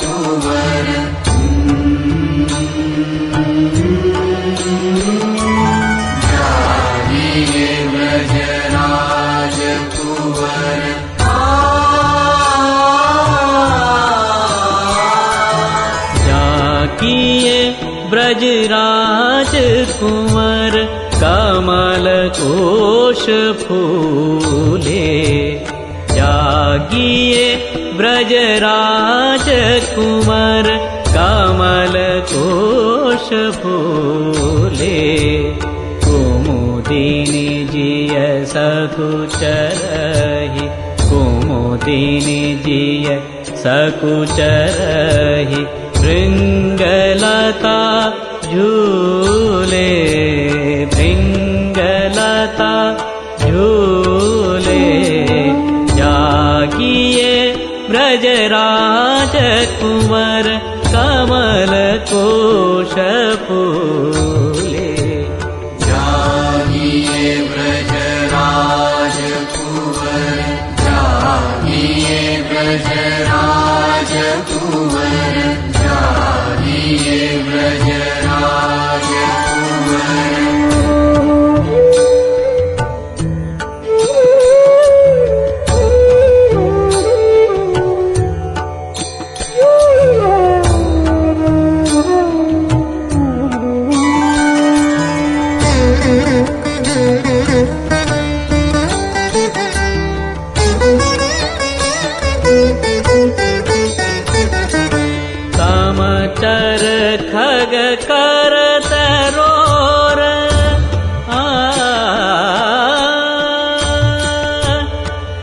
कुंवर जागिए ब्रजराज कुंवर जागिए ब्रजराज कुंवर कमल कोश फूले। जागिए ब्रजराज कुंवर कमल कोश फूले। कुमुदिनी जिय सकुचरहि कुमुदिनी जिय सकुचरहि भृंगलता झूले भृंगलता झूले। जागिए ब्रजराज कुंवर कमल कोश फूले। जागिए ब्रजराज कुंवर जागिए ब्रजराज कुंवर जागिए ब्रजराज कुंवर। कामचर खग कर तरोर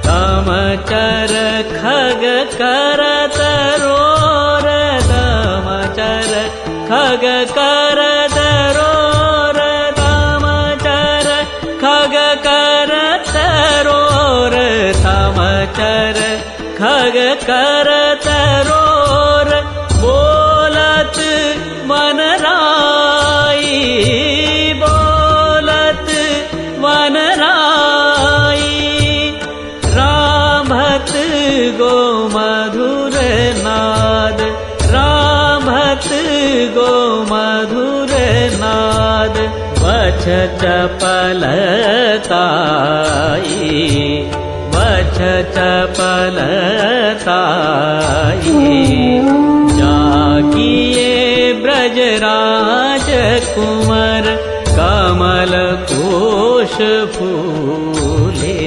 कामचर खग कर तरोर कामचर खग कर तरोर कामचर खग कर तरोर कामचर खग कर तरोर। बोलत मन राई बोलत मन राई रामभत गो मधुर नाद रामभत गो मधुर नाद। बछ चपलताई बछ चपलताई। जागिए ब्रजराज कुंवर कमल कोश फूले।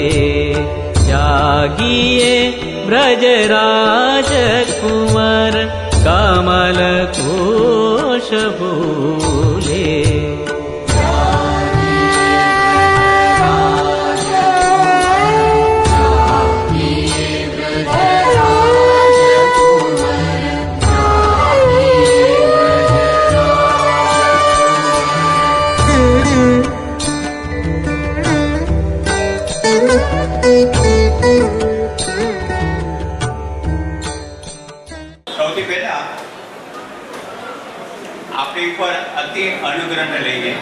जागिए ब्रजराज कुंवर कमल कोश फूले। સૌથી પહેલા આપણી ઉપર અતિ અનુગ્રહને લઈને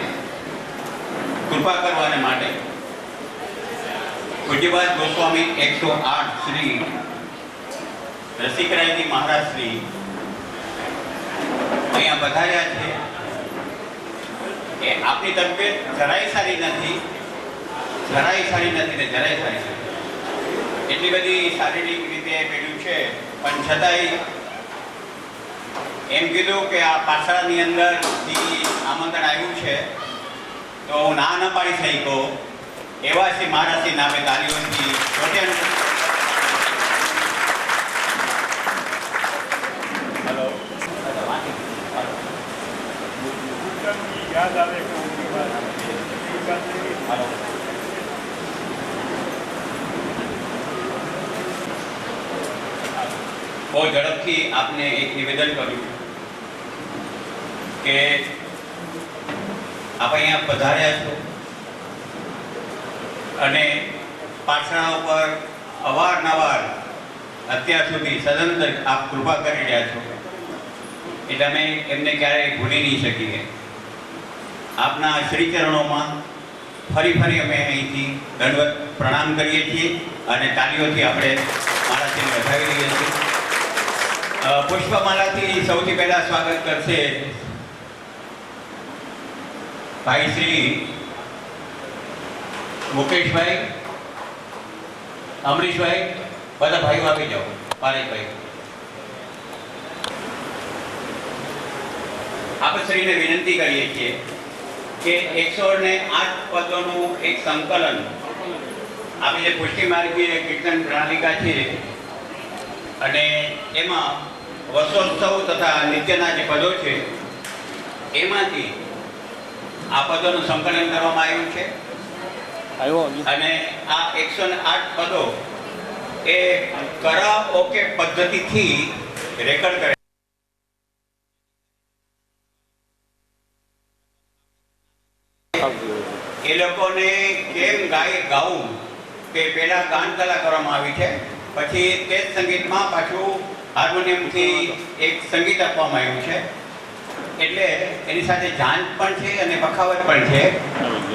કૃપા કરવાને માટે પૂજ્યપાદ ગોસ્વામી 108 શ્રી રસિકરાયજી મહારાજ શ્રી અહીંયા પધાર્યા છે કે આપની તબિયત જરાય સારી નથી ને જરાય સારી નથી એટલી બધી શારીરિક રીતે પેલું છે પણ છતાંય એમ કીધું કે આ પાછળની અંદરથી આમંત્રણ આવ્યું છે તો હું ના ન પાડી શક્યો એવા શ્રી મહારાજશ્રી નામે તાલીઓથી હલો યાદ આવે બહુ ઝડપથી આપને એક નિવેદન કર્યું કે આપ અહીંયા પધાર્યા છો અને પાછળ ઉપર અવારનવાર અત્યાર સુધી સદંતર આપ કૃપા કરી રહ્યા છો એટલે અમે એમને ક્યારેય ભૂલી નહીં શકીએ। આપના શ્રીચરણોમાં ફરી અમે અહીંથી દંડવત પ્રણામ કરીએ છીએ અને તાલીઓથી આપણે મહારાજને વધાવી રહીએ છીએ। પુષ્પમાલાથી સૌથી પહેલા સ્વાગત કરશે ભાઈ શ્રી મુકેશભાઈ, અમરીશભાઈ, બધા ભાઈઓ આવી જાઓ. પારેશભાઈ, આપણે શ્રીને વિનંતી કરીએ છીએ કે 108 પદોનું એક સંકલન આપણી જે પુષ્ટિ માર્ગીય કીર્તન પ્રણાલિકા છે અને એમાં વર્ષોત્સવ તથા નિત્યના જે પદો છે એમાંથી આ પદોનું સંકલન કરવામાં આવ્યું છે. અને આ 108 પદો એ કરાઓકે પદ્ધતિથી રેકોર્ડ કરે. એ લોકોને કેમ ગાવું કે પહેલા ગાન કલા કરવામાં આવી છે, પછી તે જ સંગીતમાં પાછું હાર્મોનિયમથી એક સંગીત આપવામાં આવ્યું છે. એટલે એની સાથે જાન પણ છે અને બખાવત પણ છે.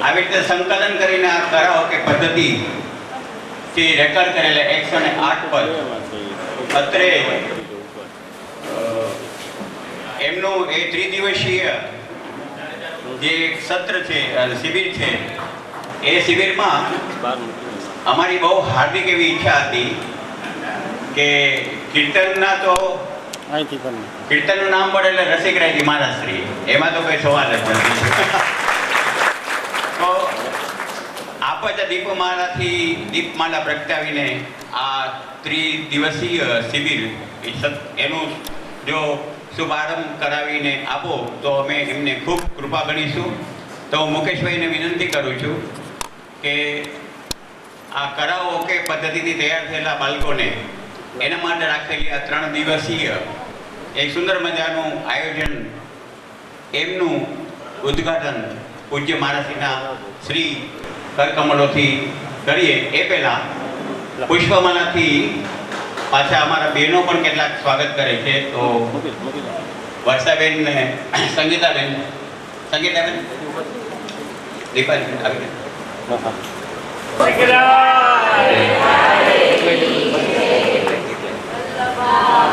આવી રીતે સંકલન કરીને આ કરાઓકે પદ્ધતિથી રેકોર્ડ કરેલા 108 પદ અત્રે એમનું એ ત્રિદિવસીય જે સત્ર છે, શિબિર છે, એ શિબિરમાં અમારી બહુ હાર્દિક એવી ઈચ્છા હતી કે કીર્તનના તો કીર્તનનું નામ પડે એટલે રસિકરાયજી મહારાજ શ્રી, એમાં તો કઈ સવાલ જ નથી. તો આપતા દીપમાલાથી દીપમાલા પ્રગટાવીને આ ત્રિદિવસીય શિબિર એનું જો શુભારંભ કરાવીને આપો તો અમે એમને ખૂબ કૃપા ગણીશું. તો હું મુકેશભાઈને વિનંતી કરું છું કે આ કરાઓકે પદ્ધતિથી તૈયાર થયેલા બાળકોને એના માટે રાખેલી આ 3 દિવસીય એક સુંદર મજાનું આયોજન, એમનું ઉદ્ઘાટન પૂજ્ય મહારાજના શ્રી કરકમલોથી કરીએ. એ પહેલાં પુષ્પમાલાથી પાછા અમારા બહેનો પણ કેટલાક સ્વાગત કરે છે. તો વર્ષાબેન ને સંગીતાબેન, દીપાલી આવી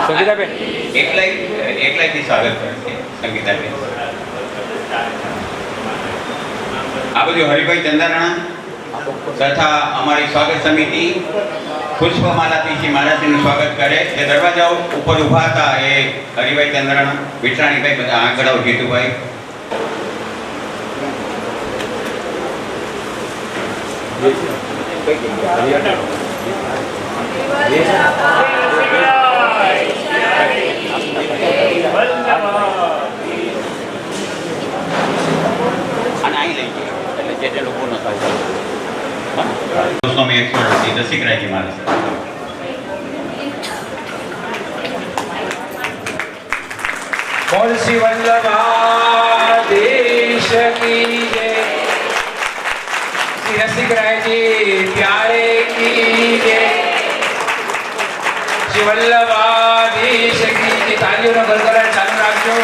સંગીતાબેન એકલાઈથી સ્વાગત કરશે. સંગીતાબેન, આ બધું હરિભાઈ ચંદારણા તથા અમારી સ્વાગત સમિતિ પુષ્પમાલાથી શ્રી મહારાજનું સ્વાગત કરે. જે દરવાજાઓ ઉપર ઊભા હતા એ હરિભાઈ ચંદ્રાણા, વિઠરાણીભાઈ, બધા આગળ આવો, જીતુભાઈ. અને અહીં લઈ ગયો એટલે જે લોકો ન થાય. સ્વામી 108 રસિકરાયજી મહારાજ. બોલ શ્રી વલ્લભાધીશ કી જય, શ્રી રસિકરાયજી પ્યારે કી જય, શ્રી વલ્લભાધીશ કી જય. તાળીઓનો ગલગલાટ ચાલુ રાખજો.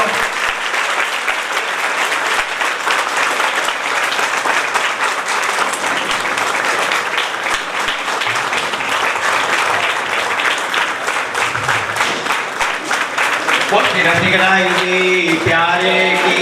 श्री रसिकरायजी प्यारे की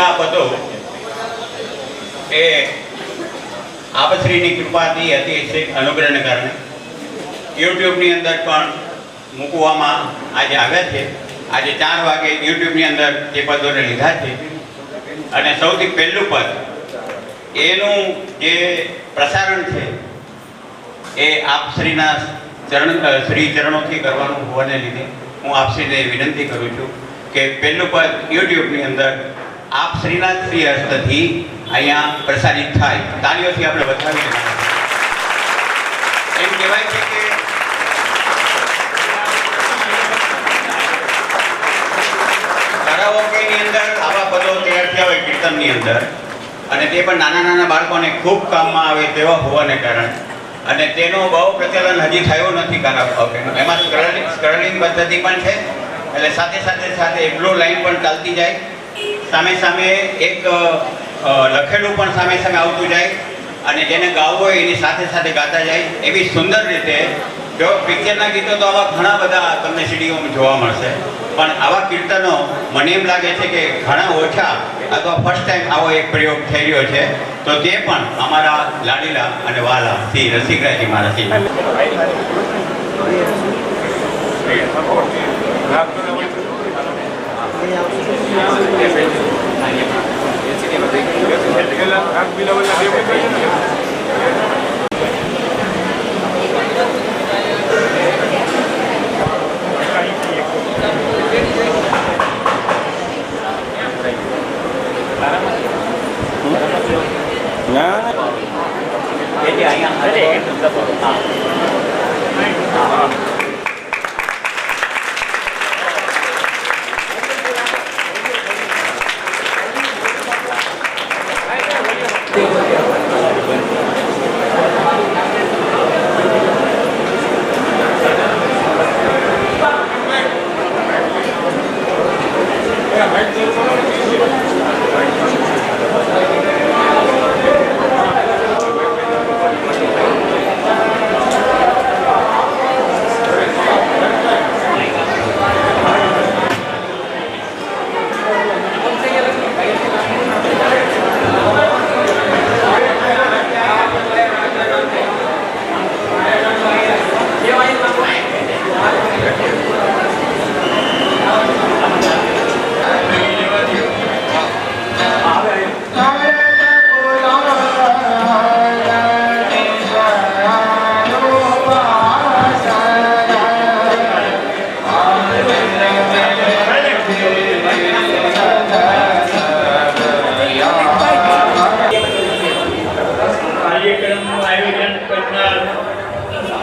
આ બધો એ આપશ્રીની કૃપાથી અતિશય અનુગ્રહને કારણે યુટ્યુબની અંદર પણ મૂકવામાં આજે આવ્યા છે. આજે 4 વાગે યુટ્યુબની અંદર તે પદોને લીધા છે અને સૌથી પહેલું પદ એનું જે પ્રસારણ છે એ આપશ્રીના શ્રી ચરણોથી કરવાનું હોવાને લીધે હું આપશ્રીને વિનંતી કરું છું કે પહેલું પદ યુટ્યુબની અંદર આપ શ્રીના શ્રી હસ્તથી અહીંયા પ્રસારિત થાય. તાળીઓથી આપણે વધાવી એમ કહેવાય છે કે કરાઓકેની અંદર આવા પદો તૈયાર થયા હોય કીર્તનની અંદર, અને તે પણ નાના નાના બાળકોને ખૂબ કામમાં આવે તેવા હોવાને કારણે, અને તેનું બહુ પ્રચલન હજી થયું નથી કરાઓકેનું. એમાં સ્ક્રોલિંગ પદ્ધતિ પણ છે, એટલે સાથે એક બ્લુ લાઈન પણ ચાલતી જાય, સામે એક લખેલું પણ સામે આવતું જાય, અને જેને ગાવું હોય એની સાથે ગાતા જાય. એવી સુંદર રીતે જો પિક્ચરના ગીતો તો આવા ઘણા બધા તમને સીડીઓમાં જોવા મળશે, પણ આવા કીર્તનો મને એમ લાગે છે કે ઘણા ઓછા, અથવા ફર્સ્ટ ટાઈમ આવો એક પ્રયોગ થઈ રહ્યો છે. તો તે પણ અમારા લાડીલા અને વાલા શ્રી રસિકરાયજી મહારાજજી.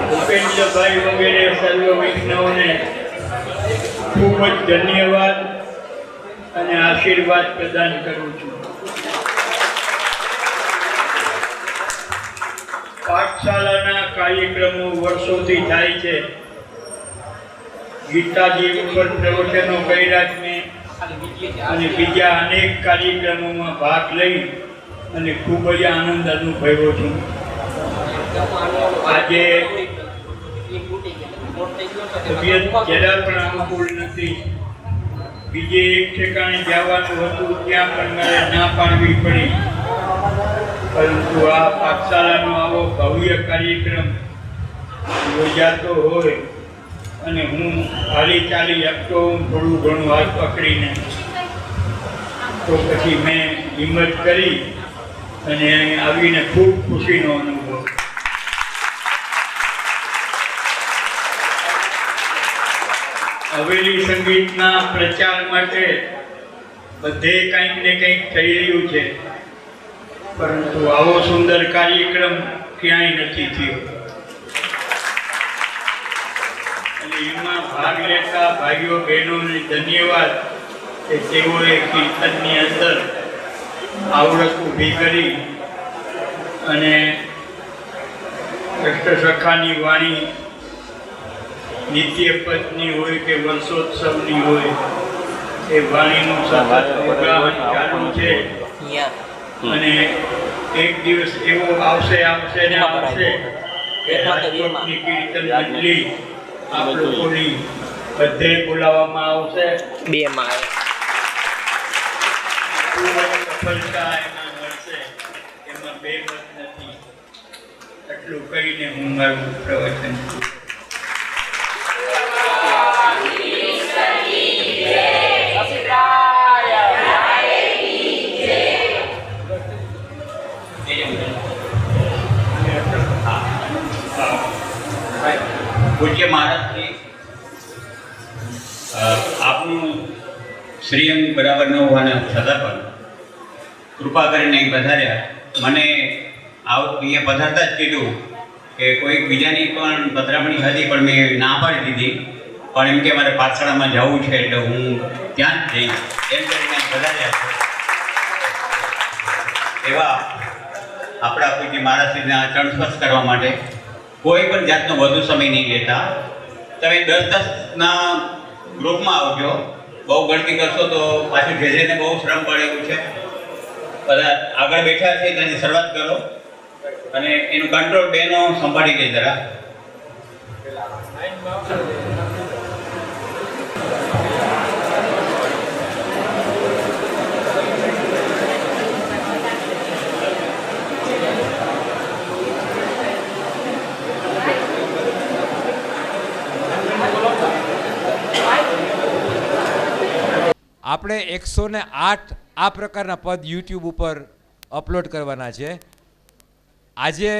ભૂપેન્દ્રભાઈ વગેરે સર્વ વૈષ્ણવોને ખૂબ જ ધન્યવાદ અને આશીર્વાદ પ્રદાન કરું છું. પાઠશાળાના કાર્યક્રમો વર્ષોથી થાય છે. ગીતાજી ઉપર પ્રવચનો કર્યા મેં, અને બીજા અનેક કાર્યક્રમોમાં ભાગ લઈ અને ખૂબ જ આનંદ અનુભવ્યો છું. આજે તબિયત જરા પણ અનુકૂળ નથી. બીજે એક ઠેકાણે જવાનું હતું, ત્યાં પણ મારે ના પાડવી પડી. પરંતુ આ પાઠશાળાનો આવો ભવ્ય કાર્યક્રમ યોજાતો હોય અને હું હાલી ચાલી શકતો થોડું ઘણું હાથ પકડીને, તો પછી મેં હિંમત કરી અને આવીને ખૂબ ખુશીનો અનુભવ. હવેલી સંગીતના પ્રચાર માટે બધે કંઈક ને કંઈક થઈ રહ્યું છે, પરંતુ આવો સુંદર કાર્યક્રમ ક્યાંય નથી થયો. અને એમાં ભાગ લેતા ભાઈઓ બહેનોને ધન્યવાદ કે તેઓએ કીર્તનની અંદર આવડત ઊભી કરી અને અષ્ટસખાની વાણી નિત્ય પદની હોય કે વર્ષોત્સવની હોય, એ વાણીનું સતત અવગાહન ચાલુ છે. અને એક દિવસ એવો આવશે ને આવશે કે રાજકોટની કીર્તન મંડળી આપ લોકોની બધે બોલાવવામાં આવશે. સફળતા એમાં મળશે, એમાં બે મત નથી. એટલું કહીને હું મારું પ્રવચન છું. પૂજ્ય મહારાજજી આપનું શ્રીઅંગ બરાબર ન હોવાના છતાં પણ કૃપા કરીને અહીં પધાર્યા. મને અહીંયા પધારતા જ કીધું કે કોઈક બીજાની પણ પધરામણી હતી પણ મેં ના પાડી દીધી. પણ એમ કે મારે પાઠશાળામાં જવું છે એટલે હું ત્યાં જ જઈશ એમ કરીને અહીં પધાર્યા છે. એવા આપણા પૂજ્ય મહારાજશ્રીના ચરણ સ્પર્શ કરવા માટે કોઈ પણ જાતનો વધુ સમય નહીં લેતા તમે 10-10ના ગ્રુપમાં આવજો. બહુ ગણતી કરશો તો પાછું ઘેરેને બહુ શ્રમ પડે એવું છે. બધા આગળ બેઠા છે તેની શરૂઆત કરો અને એનું કંટ્રોલ બેનો સંભાળી લે જરા. આપણે 108 આ પ્રકારના પદ યુટ્યુબ ઉપર અપલોડ કરવાના છે. આજે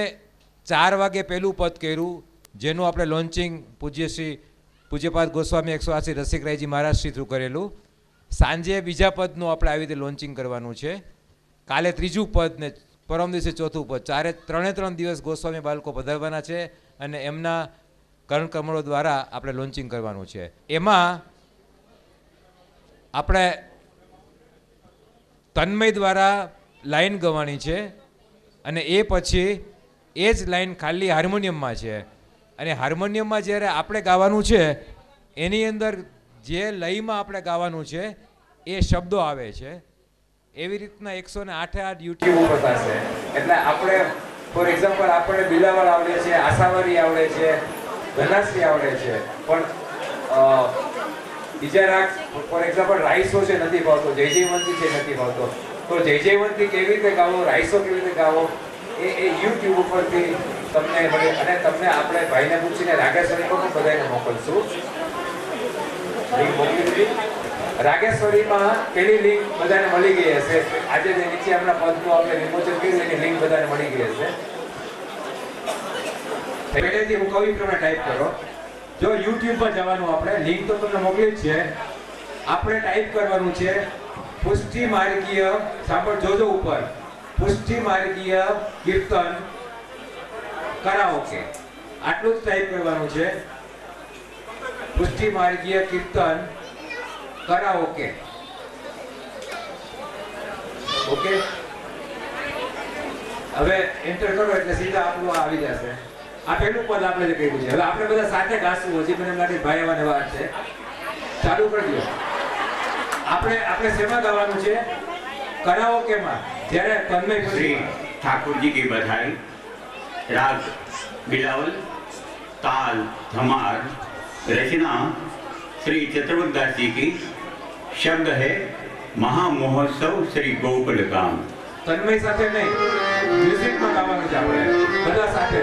4 વાગે પહેલું પદ કર્યું જેનું આપણે લોન્ચિંગ પૂજ્યપાદ ગોસ્વામી 180 રસિકરાયજી મહારાજશ્રી થ્રુ કરેલું. સાંજે બીજા પદનું આપણે આવી રીતે લોન્ચિંગ કરવાનું છે. કાલે ત્રીજું પદ ને પરમ દિવસે ચોથું પદ. 3 દિવસ ગોસ્વામી બાળકો પધારવાના છે અને એમના કર્ણકમળો દ્વારા આપણે લોન્ચિંગ કરવાનું છે. એમાં આપણે તન્મય દ્વારા લાઈન ગવાની છે અને એ પછી એ જ લાઈન ખાલી હાર્મોનિયમમાં છે. અને હાર્મોનિયમમાં જ્યારે આપણે ગાવાનું છે એની અંદર જે લયમાં આપણે ગાવાનું છે એ શબ્દો આવે છે. એવી રીતના 108 યુટ્યુબ ઉપર થશે. એટલે આપણે ફોર એક્ઝામ્પલ આપણે બિલાવલ આવડે છે, આશાવારી આવડે છે, ધનાશ્રી આવડે છે, પણ બીજા રાગ ફોર એક્ઝામ્પલ રાઈસો છે નથી ભાવતો, જય જયવંતી છે નથી ભાવતો, તો જય જયવંતી કેવી રીતે ગાવો, રાઈસો કેવી રીતે ગાવો એ યુટ્યુબ ઉપરથી તમને મળે. અને તમને આપણે ભાઈને પૂછીને રાગેશ્વરી પણ બધાને મોકલશું. લિંક મોકલી દીધી. રાગેશ્વરીમાં પેલી લિંક બધાને મળી ગઈ હશે. આજે જે નીચે આપણા પદનું આપણે વિમોચન કર્યું એની લિંક બધાને મળી ગઈ હશે. પહેલેથી હું કવિ પ્રમાણે ટાઈપ કરો. જો યુટ્યુબ પર જવાનું આપણે લિંક તો તમને મોકલી જ છે. આપણે ટાઈપ કરવાનું છે પુષ્ટિ માર્ગીય, સાંભળ જોજો ઉપર, પુષ્ટિ માર્ગીય કીર્તન કરાઓકે. આટલું જ ટાઈપ કરવાનું છે, પુષ્ટિ માર્ગીય કીર્તન કરાઓકે. ઓકે, હવે એન્ટર કરો એટલે સીધા આપણું આવી જશે. આ પહેલું પદ આપણે જે કહ્યું છે. હવે આપણે બધા સાથે ગાશું. હજી મને એમ લાગે ભાઈ આવવાની વાત છે. ચાલુ કરી દો. આપણે શેમાં ગાવાનું છે? કરાઓકેમાં. જ્યારે તન્મય श्री ठाकुर जी की बधाई, राग बिलावल, ताल धमार, रचना श्री चतुर्दास जी की, शब्द है महामहोत्सव श्री गोकुल गाम. તન્મય સાથે નહીં, મ્યુઝિકમાં ગાવાનું છે આપણે બધા સાથે.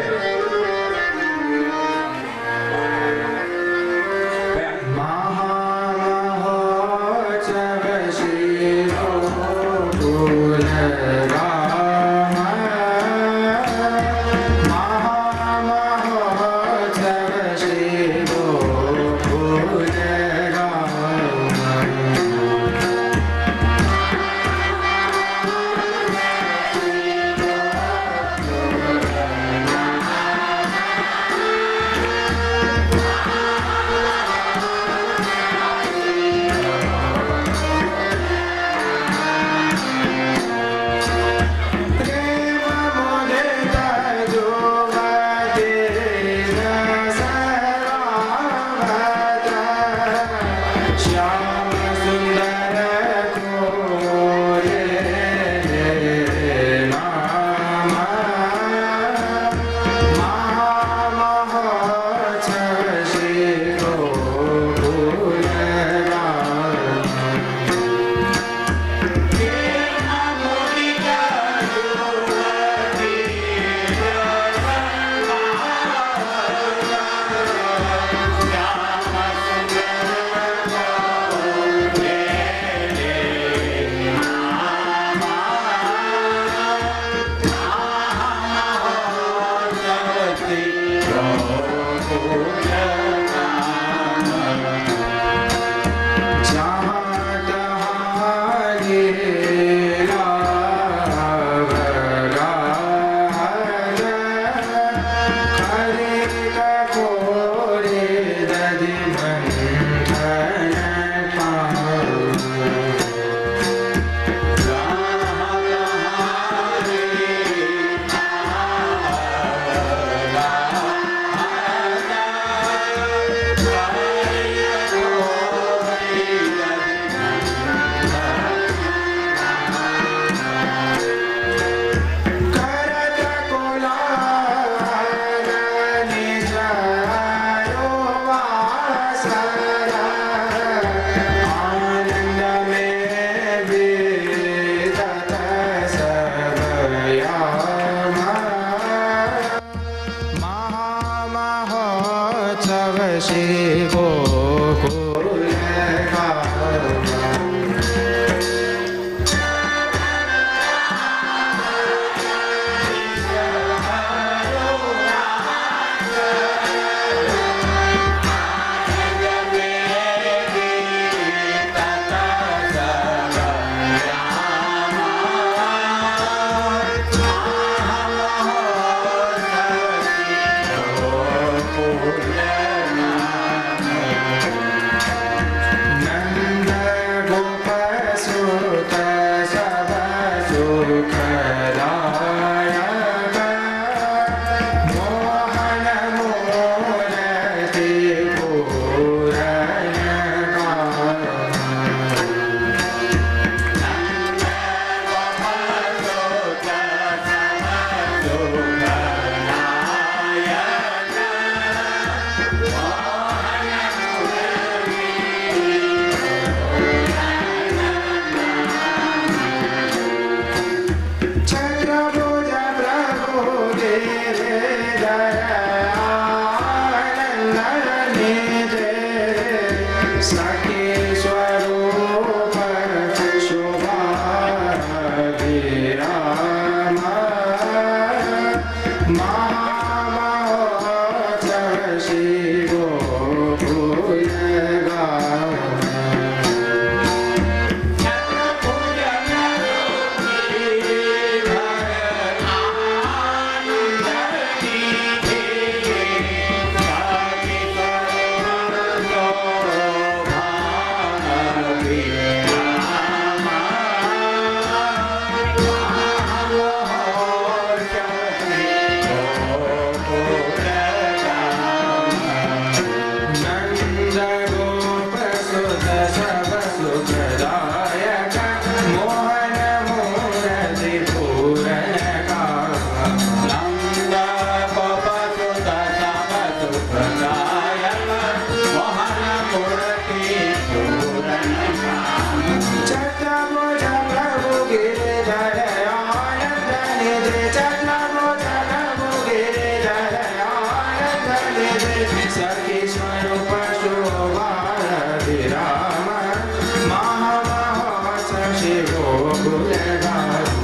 શિવો કુલગામ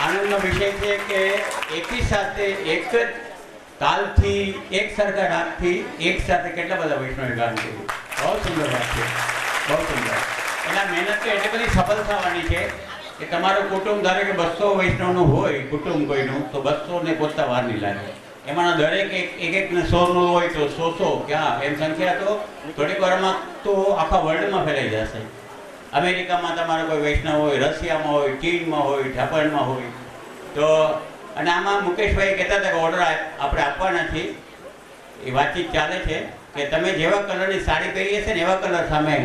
આનંદનો વિષય છે કે એકી સાથે એક જ તાલથી એક સરખા રાગથી એક સાથે કેટલા બધા વૈષ્ણવે ગાન કર્યું. બહુ સુંદર વાત છે, બહુ સુંદર. એટલે મહેનત તો એટલી બધી સફળ થવાની છે કે તમારું કુટુંબ ધારે કે 200 વૈષ્ણવનું હોય કુટુંબ કોઈનું તો 200 ને પહોંચતા વાર નહીં લાગે. એમાંના દરેક એક ને 100નું હોય તો 100 ક્યાં એમ સંખ્યા તો થોડીક વારમાં તો આખા વર્લ્ડમાં ફેલાઈ જશે. અમેરિકામાં તમારો કોઈ વૈષ્ણવ હોય, રશિયામાં હોય, ચીનમાં હોય, જાપાનમાં હોય તો. અને આમાં મુકેશભાઈ કહેતા હતા કે ઓર્ડર આપણે આપવાના છીએ, એ વાતચીત ચાલે છે કે તમે જેવા કલરની સાડી પહેરીએ છે ને એવા કલર સામે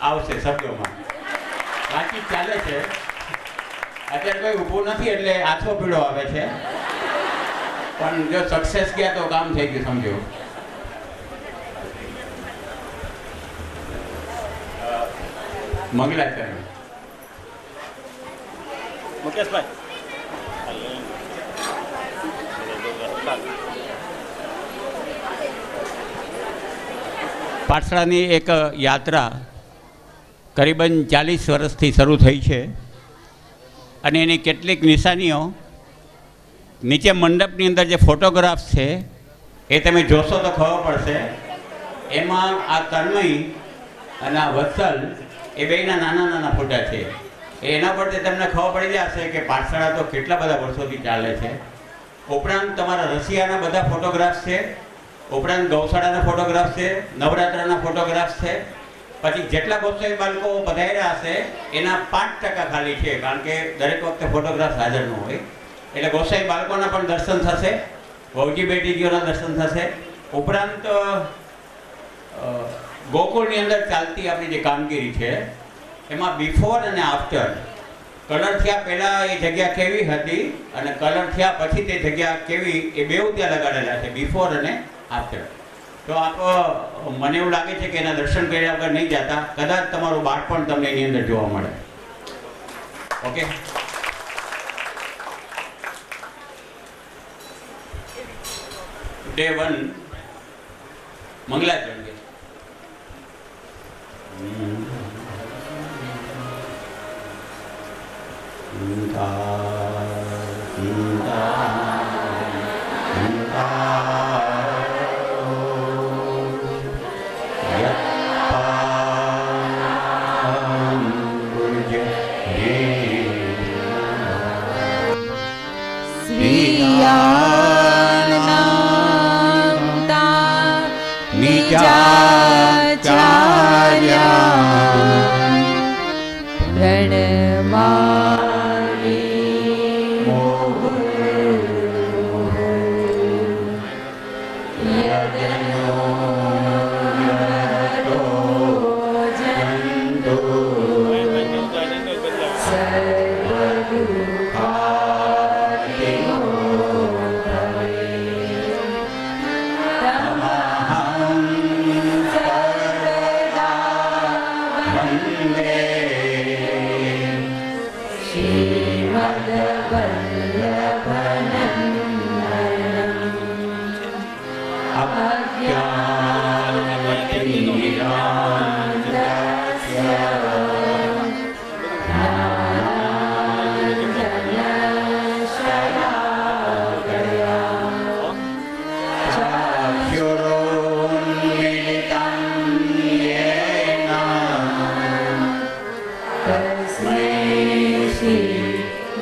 આવશે શબ્દોમાં. વાતચીત ચાલે છે. અત્યારે કોઈ ઊભું નથી એટલે આછો પીળો આવે છે, પણ જો સક્સેસ ગયા તો કામ થઈ ગયું સમજો. મંગલાચરણ મુકેશભાઈ પાઠશાળાની એક યાત્રા કરીબન 40 વર્ષથી શરૂ થઈ છે અને એની કેટલીક નિશાનીઓ નીચે મંડપની અંદર જે ફોટોગ્રાફ્સ છે એ તમે જોશો તો ખબર પડશે. એમાં આ તન્મય અને આ વત્સલ એ બેયના નાના નાના ફોટા છે. એના પરથી તમને ખબર પડી જશે કે પાઠશાળા તો કેટલા બધા વર્ષોથી ચાલે છે. ઉપરાંત તમારા રશિયાના બધા ફોટોગ્રાફ્સ છે, ઉપરાંત ગૌશાળાના ફોટોગ્રાફ્સ છે, નવરાત્રાના ફોટોગ્રાફ્સ છે. પછી જેટલા ગોસાઈ બાળકો પધાર્યા હશે એના 5% ખાલી છે, કારણ કે દરેક વખતે ફોટોગ્રાફ્સ હાજર ન હોય. એટલે ગોસાઈ બાળકોના પણ દર્શન થશે, વહુજી બેટીજીઓના દર્શન થશે. ઉપરાંત ગોકુળની અંદર ચાલતી આપણી જે કામગીરી છે એમાં બિફોર અને આફ્ટર, કલર થયા પહેલાં એ જગ્યા કેવી હતી અને કલર થયા પછી તે જગ્યા કેવી, એ બેઉ ત્યાં લગાડેલા છે, બિફોર અને આફ્ટર. તો આપ મને એવું લાગે છે કે એના દર્શન કર્યા વગર નહીં જતા. કદાચ તમારું બાળપણ તમને એની અંદર જોવા મળે. Okay, day 1 મંગલાચરણ.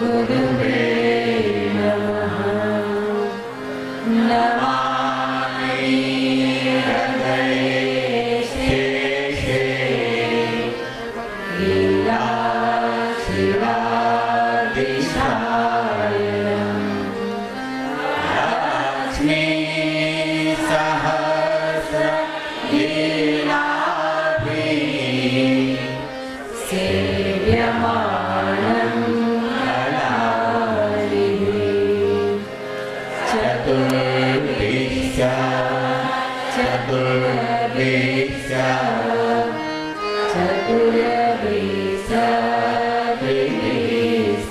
गुरुवे नमः नमामि हृदये शेषे लीलाशिलादिशायनम् लक्ष्मी सहस्र लीलाभिः सेव्यमानं कलानिः चतुर्भिश्च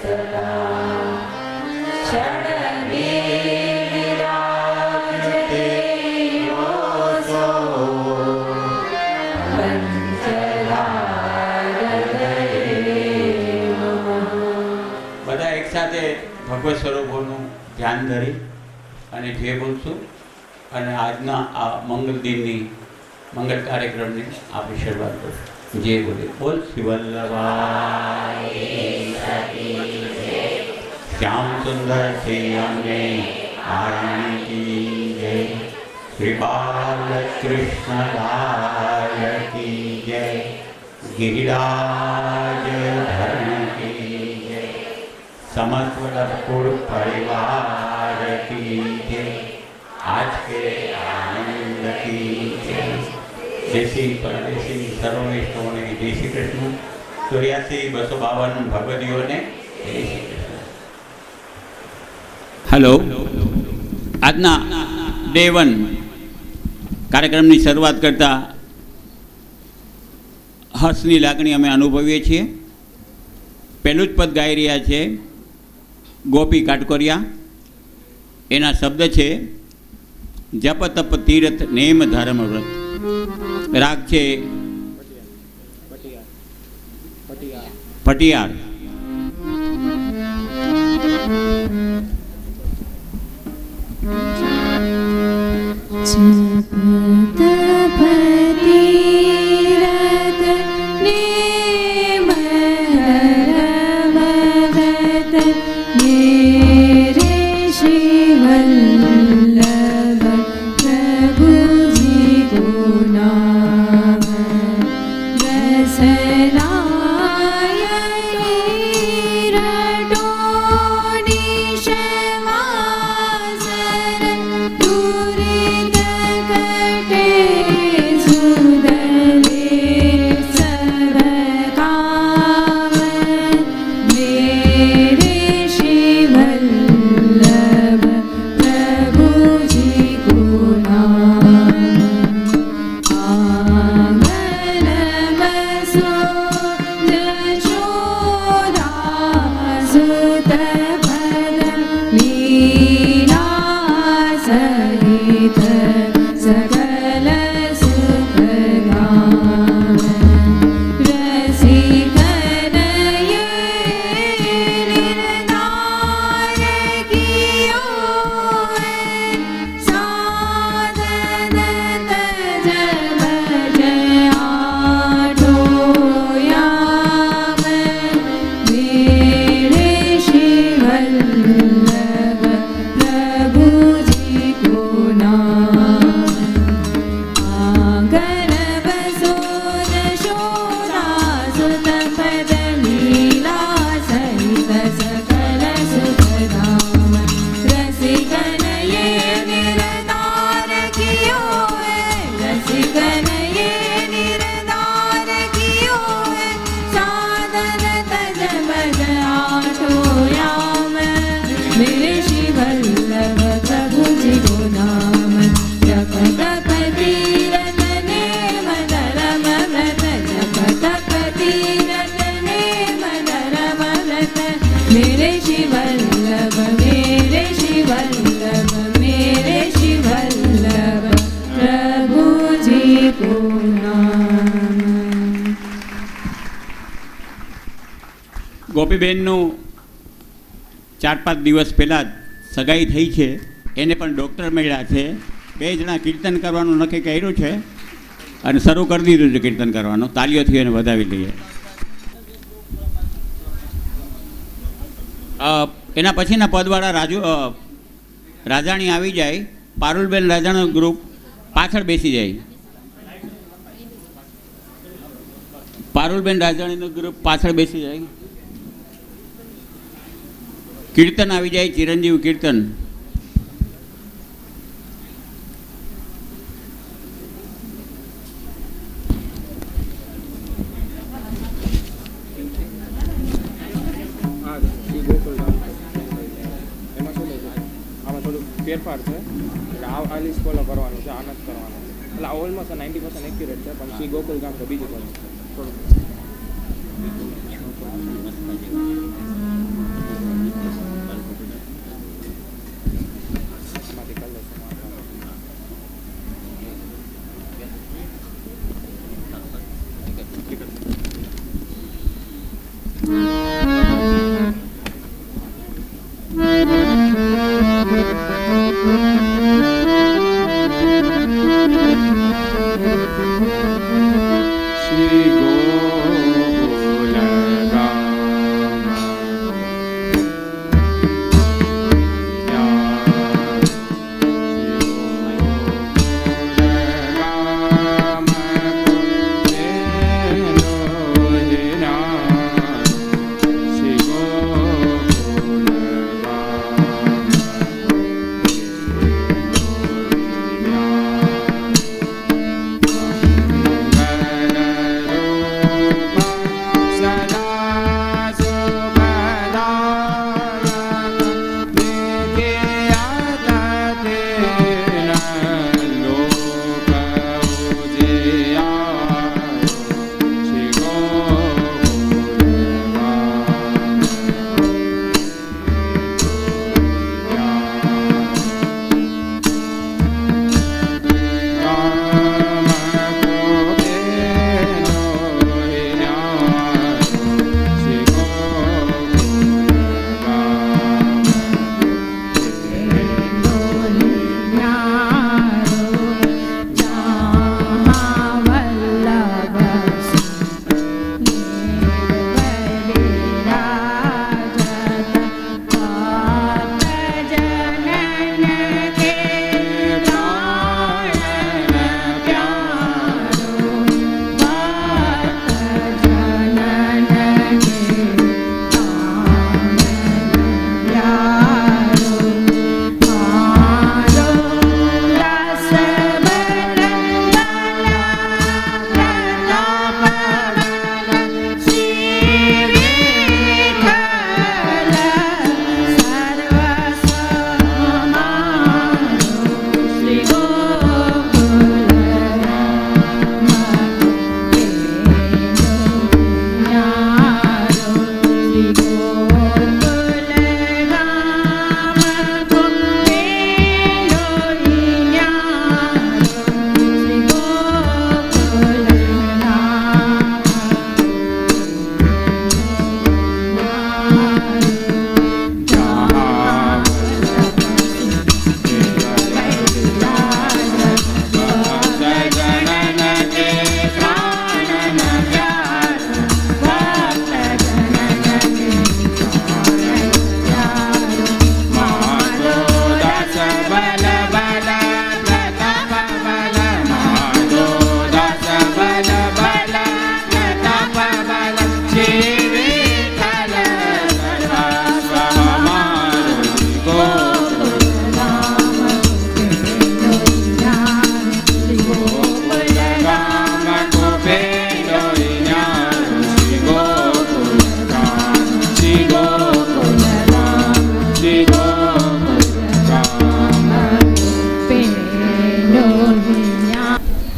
सदा षड्भिर्विराजते योऽसौ બધા એક સાથે ભગવત સ્વરૂપોનું ધ્યાન ધરી અને જે બોલશું અને આજના આ મંગલ દિનની મંગલ કાર્યક્રમની આપણે શરૂઆત કરીશું. જે બોલે બોલ શ્રી વલ્લભાય શ્યામ સુંદર શ્રી અંગે આરાણી કી જય શ્રી બાલકૃષ્ણ લાલ કી જય गिरिराज धरण की जय समस्त वल्लभपुर परिवार की जय आज के आनंद की जय देशी परदेशी सर्व वैष्णवोने जय श्री कृष्ण 84-252 ભગવદીઓને જય શ્રી કૃષ્ણ. હેલો, આજના ડે 1 કાર્યક્રમની શરૂઆત કરતા હર્ષની લાગણી અમે અનુભવીએ છીએ. પહેલું જ પદ ગાઈ રહ્યા છે ગોપી કાટકોરિયા. એના શબ્દ છે જપ તપ તીર્થ નેમ ધર્મ વ્રત. રાગ છે પટિયાર. ગોપીબેનનું 4-5 દિવસ પહેલાં જ સગાઈ થઈ છે. એને પણ ડૉક્ટર મળ્યા છે. 2 જણા કીર્તન કરવાનું નક્કી કર્યું છે અને શરૂ કરી દીધું છે કીર્તન કરવાનું. તાલીઓથી એને વધાવી લઈએ. એના પછીના પદવાળા રાજાણી આવી જાય, પારુલબેન રાજાણીનું ગ્રુપ પાછળ બેસી જાય. પારુલબેન રાજાણીનું ગ્રુપ પાછળ બેસી જાય. કીર્તન આવી જાય, ચિરંજીવ કીર્તન. ફેરફાર છે એટલે આ લિસ્ટ ફોલો કરવાનું છે, આ નથી કરવાનું. એટલે આ ઓલમોસ્ટ 90% એક્યુરેટ છે, પણ શ્રી ગોકુલ ગામ તો બીજું પણ થોડું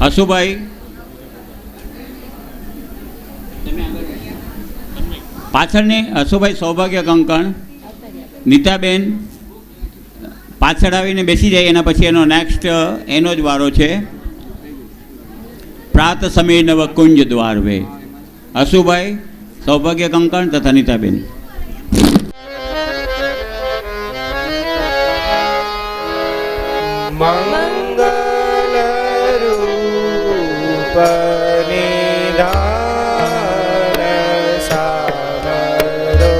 હસુભાઈ પાછળની હસુભાઈ સૌભાગ્ય કંકણ, નીતાબેન પાછળ આવીને બેસી જાય. એના પછી એનો નેક્સ્ટ એનો જ વારો છે. પ્રાત સમીર નવ કુંજ દ્વાર વે. હસુભાઈ, સૌભાગ્ય કંકણ તથા નીતાબેન. નિધાન સામરો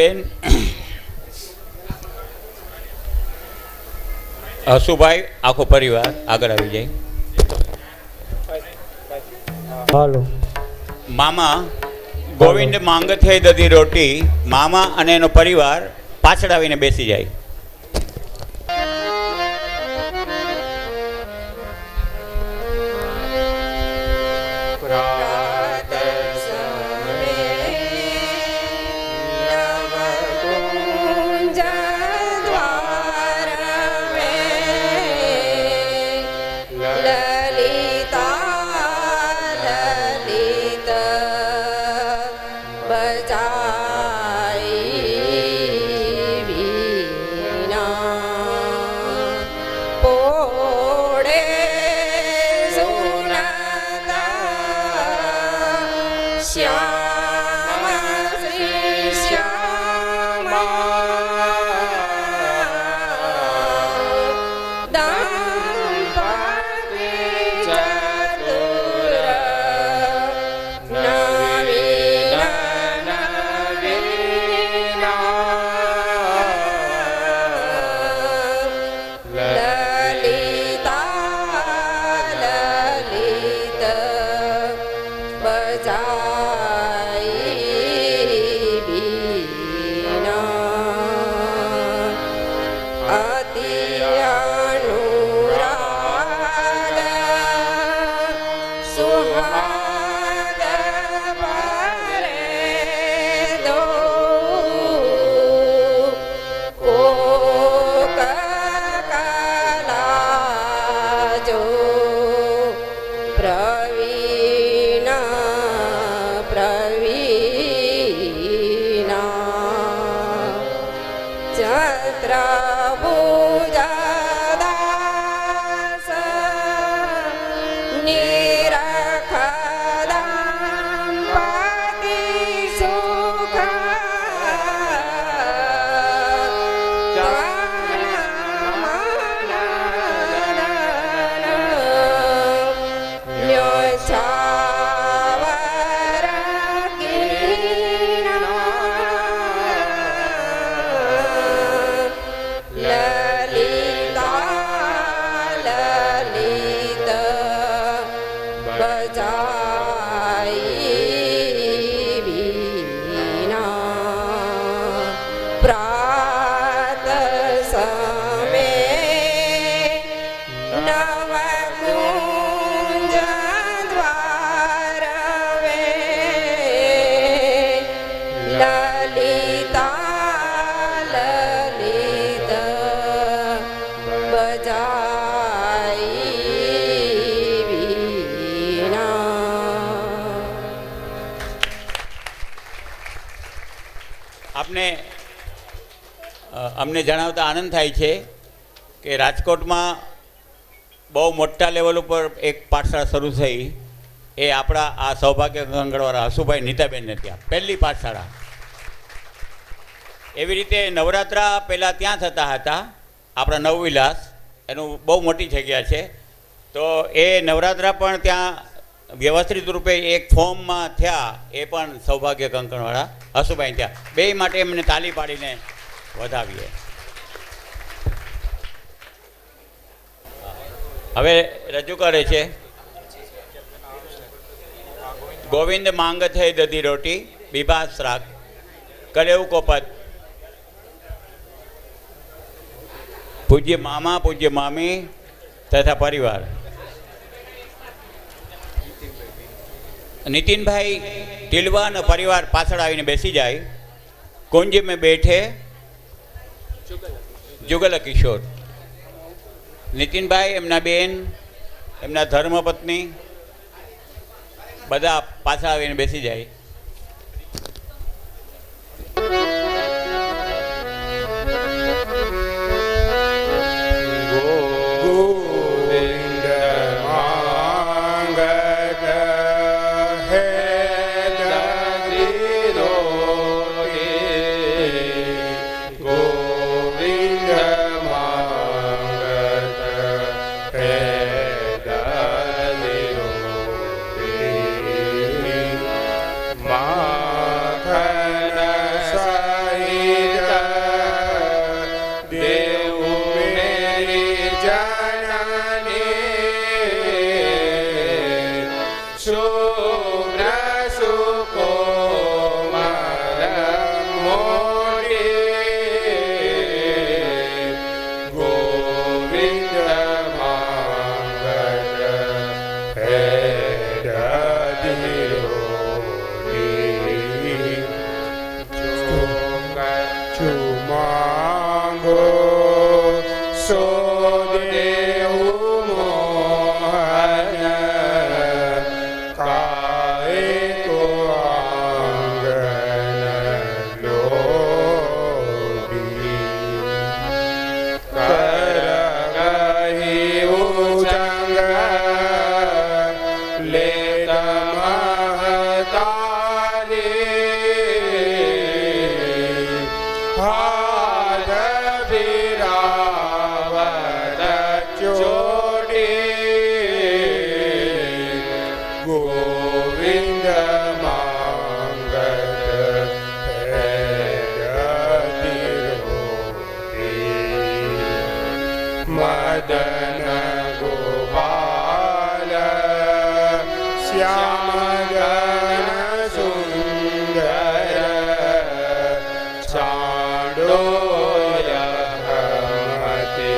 બેન હસુભાઈ આખો પરિવાર આગળ આવી જાય. હાલો. મામા ગોવિંદ માંગથે દધી રોટી, મામા અને એનો પરિવાર પાછળ આવીને બેસી જાય. અમને જણાવતા આનંદ થાય છે કે રાજકોટમાં બહુ મોટા લેવલ ઉપર એક પાઠશાળા શરૂ થઈ, એ આપણા આ સૌભાગ્ય ગંગળવાળા હસુભાઈ નીતાબેનને ત્યાં પહેલી પાઠશાળા. એવી રીતે નવરાત્રા પહેલાં ત્યાં થતા હતા આપણા નવવિલાસ, એનું બહુ મોટી જગ્યા છે, તો એ નવરાત્રા પણ ત્યાં વ્યવસ્થિત રૂપે એક ફોર્મમાં થયા, એ પણ સૌભાગ્ય કંકણવાળા હસુભાઈ ત્યાં. બે માટે એમને તાલી પાડીને વધાવીએ. હવે રજૂ કરે છે ગોવિંદ માંગથે દધી રોટી, બિભાસ રાગ, કલેવ કોપત. પૂજ્ય મામા, પૂજ્ય મામી તથા પરિવાર. નીતિનભાઈ ટીલવા અને પરિવાર પાછળ આવીને બેસી જાય. કુંજ મેં બેઠે જુગલ કિશોર. નીતિનભાઈ, એમના બેન, એમના ધર્મપત્ની બધા પાછળ આવીને બેસી જાય. મદન ગોપાલ શ્યામ ગન સુંદર છાડો યહમતિ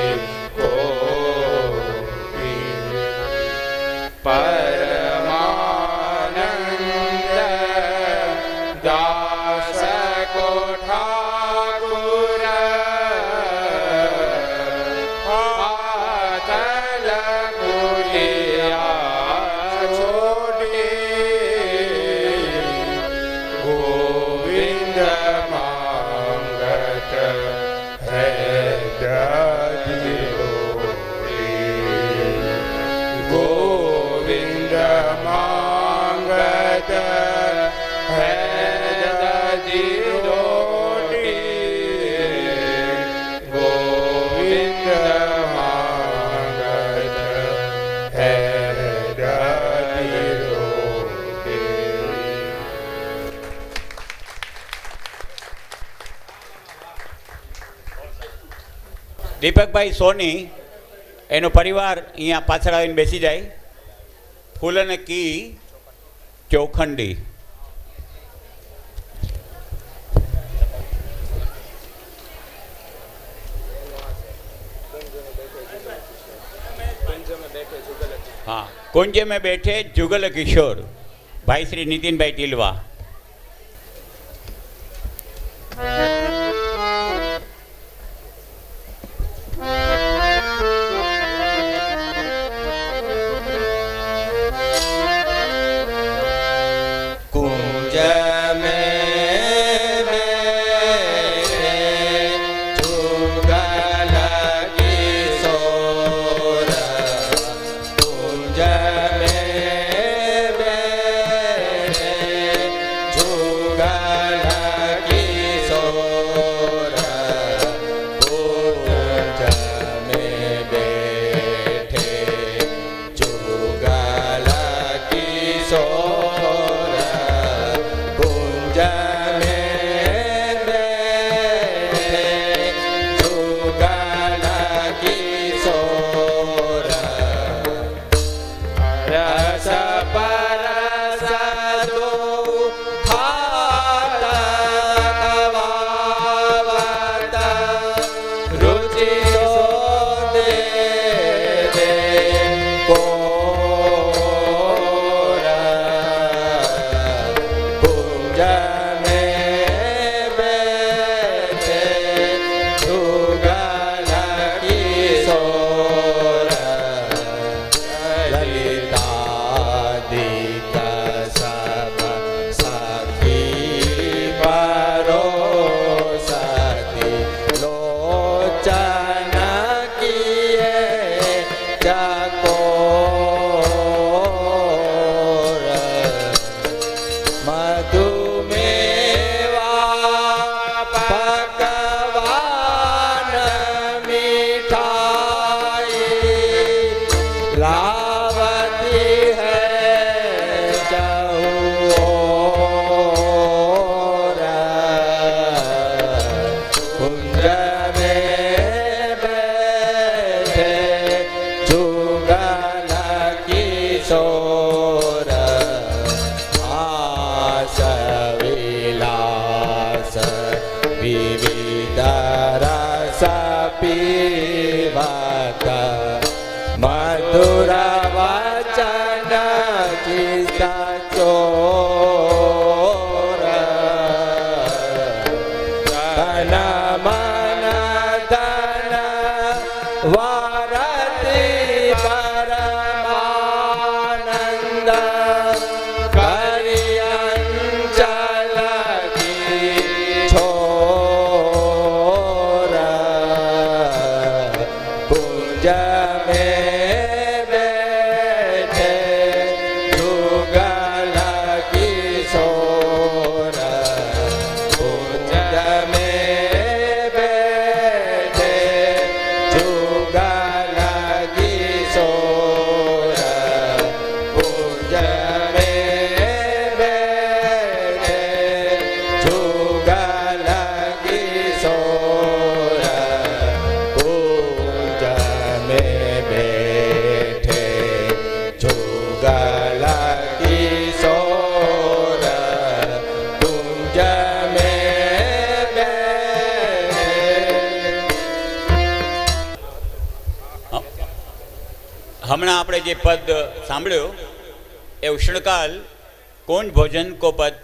કોપી પરમાનંદ દાસ કો ઠાકુર આતલ કુલિયા છોડી ગોવિંદ માંગત હે દધિરોડી ગોવિંદ માંગત હે દધિરોડી ગોવિંદ માંગત હે દધિરોડી. દીપકભાઈ સોની એનો પરિવાર અહીંયા પાછળ આવીને બેસી જાય. ફૂલ અને કી ચોખંડી. हाँ, कुंज में बैठे जुगल किशोर भाई श्री नितिन भाई टिलवा. कुंज में बैठे जुगल किशोर कुंज में बैठे जुगल किशोर कुंज में बैठे जुगल किशोर कुंज में बैठे जुगल किशोर रस परस दो खात कवावत रुचि सोने दे कोर कुंज में बैठे जुगल किशोर ललितादिक सब सखी परोसती लोचन किए चकोर मधुमेवा पकवान मिठाई लावती है चहुओर कुंज में बैठे जुगल किशोर आस विलास विविध रस पीवत मधुर वचन चित चोर तन मन धन वारति परमानंद करियंचल की छोर कुंज में बैठे जुगल किशोर कुंज में बैठे जुगल હમણાં આપણે જે પદ સાંભળ્યું એ ઉષ્ણકાલ કોણ ભોજન કો પદ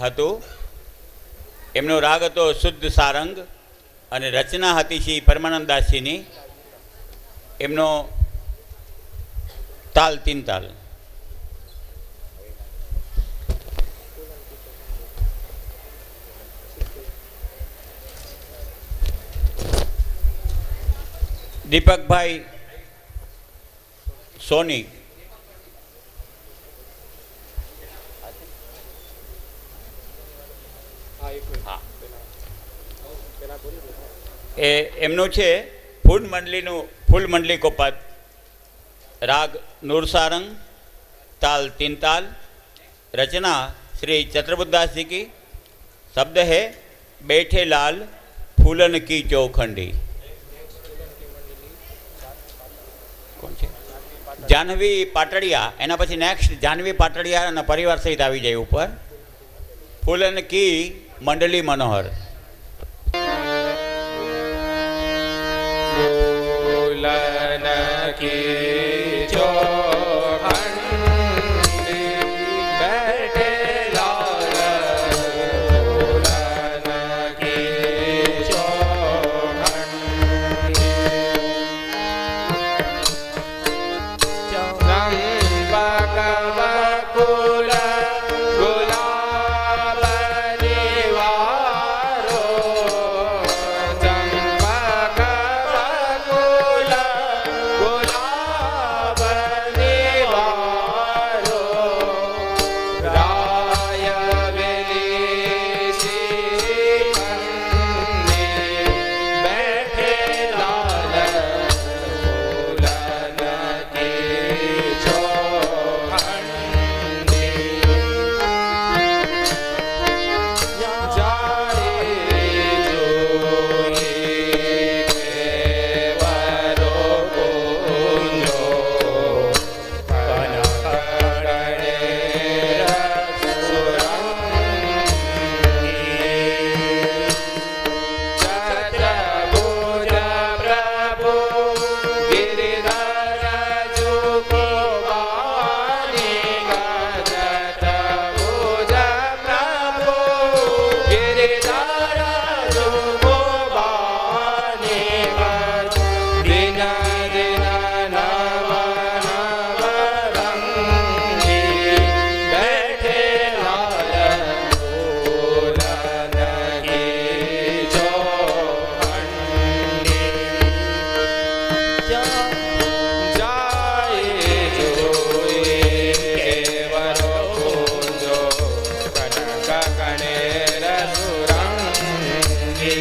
હતું. એમનો રાગ હતો શુદ્ધ સારંગ અને રચના હતી શ્રી પરમાનંદદાસજીની. એમનો તાલ 3 તાલ. દીપકભાઈ સોની એ એમનું છે ફૂલ મંડલી કો પદ, રાગ નૂરસારંગ, ताल 3 ताल, रचना श्री चतुर्बुदास जी की, शब्द है बैठे लाल फूलन की चौखंडी. कौन છે? જાહ્નવી પાટડિયા. એના પછી નેક્સ્ટ જાહ્નવી પાટડિયા અને પરિવાર સહિત આવી જાય ઉપર. ફૂલન કી મંડલી મનોહર. फूलन की चौखंडी बैठे लाल, फूलन की चौखंडी चंपक बकुल गुलाब निवारो, चंपक बकुल गुलाब निवारो, राय विदेशी कन्नी बैठे लाल, फूलन की चौखंडी जाए जोई केवरो कुंजो, कनकड़े चतुर्भुज प्रभु गिरिधर जुगवानी, चतुर्भुज प्रभु गिरिधर जुगवानी, दिन दिन नव नव रंगी बैठे लाल, फूलन की चौखंडी जाए जोई केवरो कुंजो, कनक कणेर सुरंगी,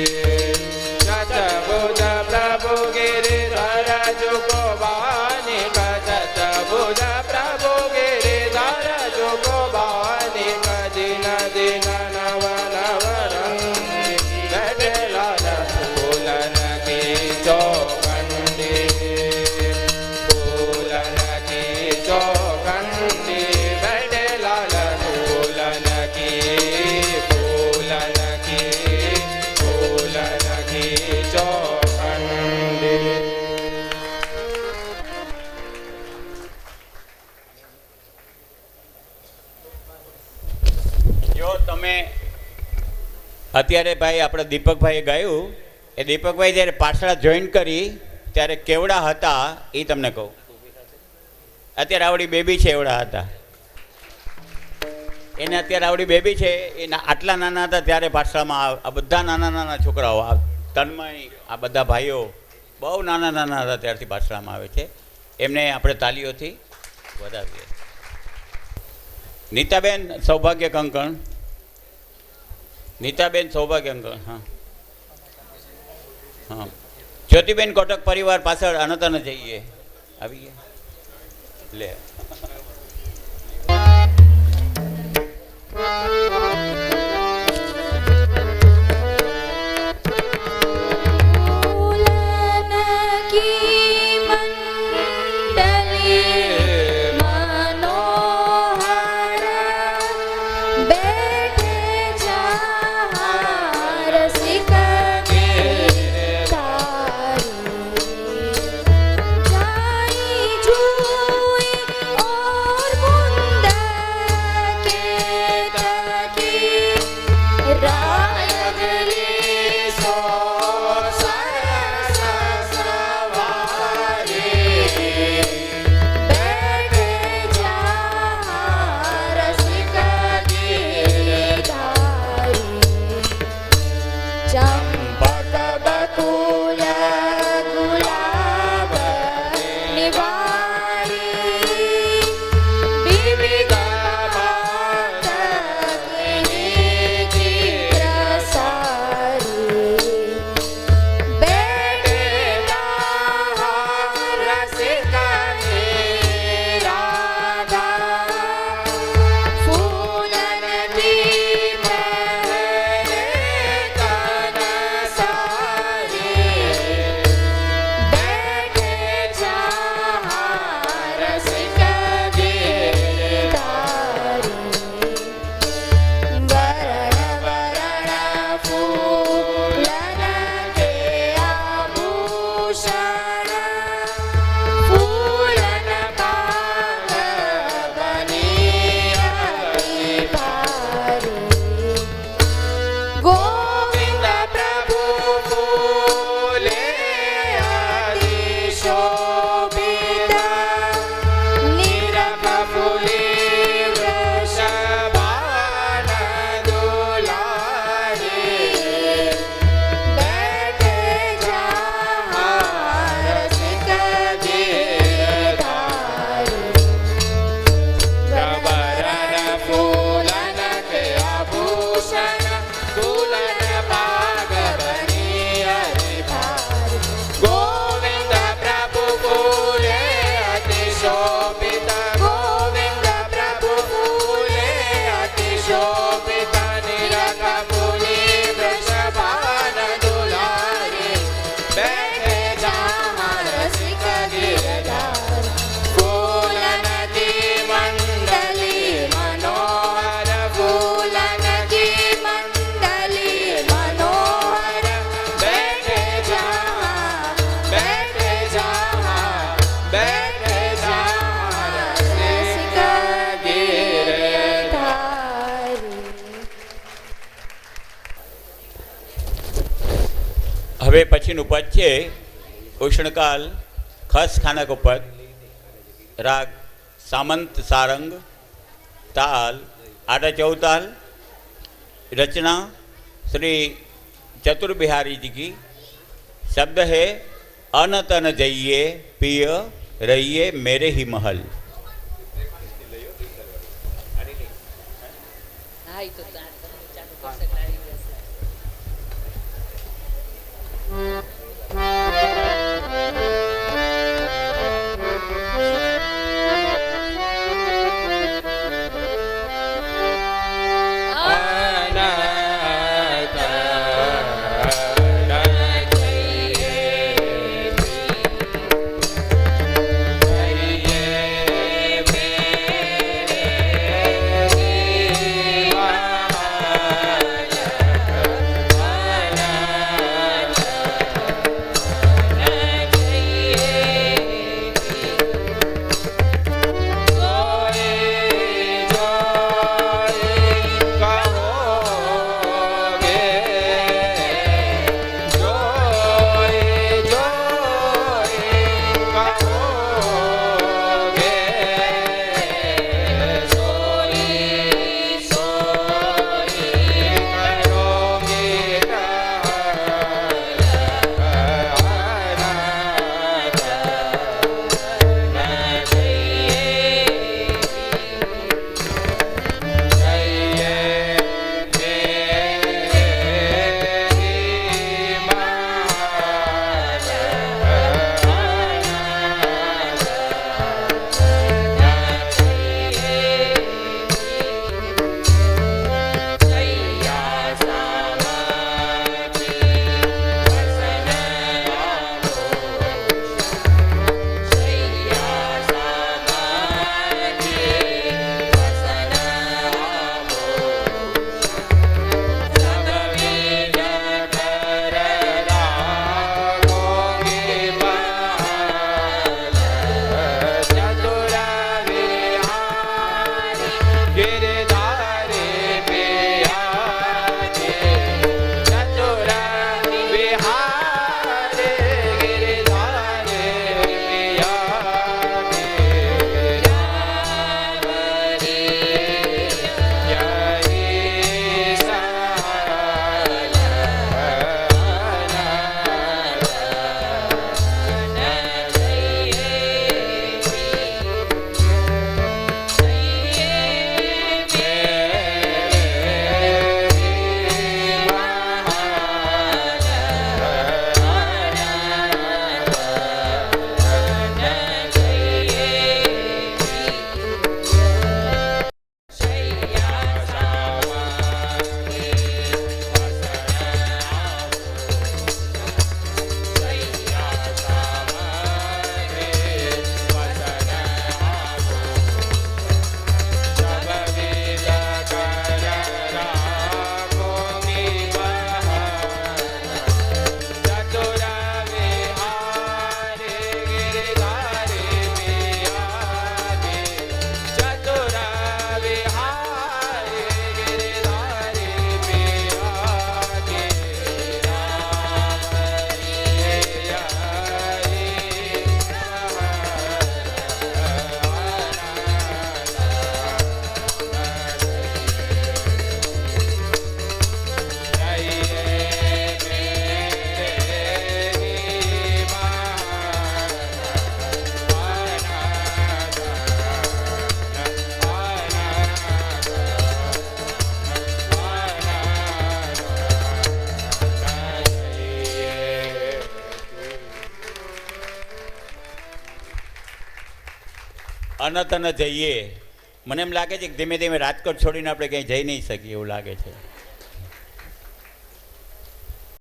चतुर्भुज प्रभु गिरिधर जुगवानी, चतुर्भुज प्रभु गिरिधर जुगवानी, दिन दिन नव नव रंगी बैठे लाल, फूलन की चौखंडी, फूलन की चौखंडी बैठे लाल, फूलन की चौखंडी. જો તમે અત્યારે ભાઈ આપણે દીપકભાઈએ ગાયું, એ દીપકભાઈ જ્યારે પાછળ જોઈન કરી ત્યારે કેવડા હતા એ તમને કહું. અત્યારે આવડી બેબી છે એવડા હતા. એને અત્યારે આવડી બેબી છે એ આટલા નાના હતા ત્યારે પાછળમાં આ બધા નાના નાના છોકરાઓ, આ તન્મય, આ બધા ભાઈઓ બહુ નાના નાના હતા ત્યારથી પાછળમાં આવે છે. એમને આપણે તાલીઓથી વધાવીએ. નીતાબેન સૌભાગ્ય કંકણ, નીતાબેન સૌભાગ્ય કંકણ. હા હા. જ્યોતિબેન કોટક પરિવાર પાછળ અનતન જઈએ આવી ગયા લે. फूलन की मंडली मनोहर, बैठे जहाँ रसिक गिरधारी, जाई जो હવે પછીનું પદ છે ઉષ્ણકાલ ખસ ખાનક પદ, રાગ સામંત સારંગ, તાલ आटा चौताल, रचना श्री चतुर बिहारी जी की। शब्द है अन तन जइए पिय रहिए मेरे ही महल। અનત ન જઈએ, મને એમ લાગે છે કે ધીમે ધીમે રાજકોટ છોડીને આપણે ક્યાંય જઈ નહીં શકીએ એવું લાગે છે.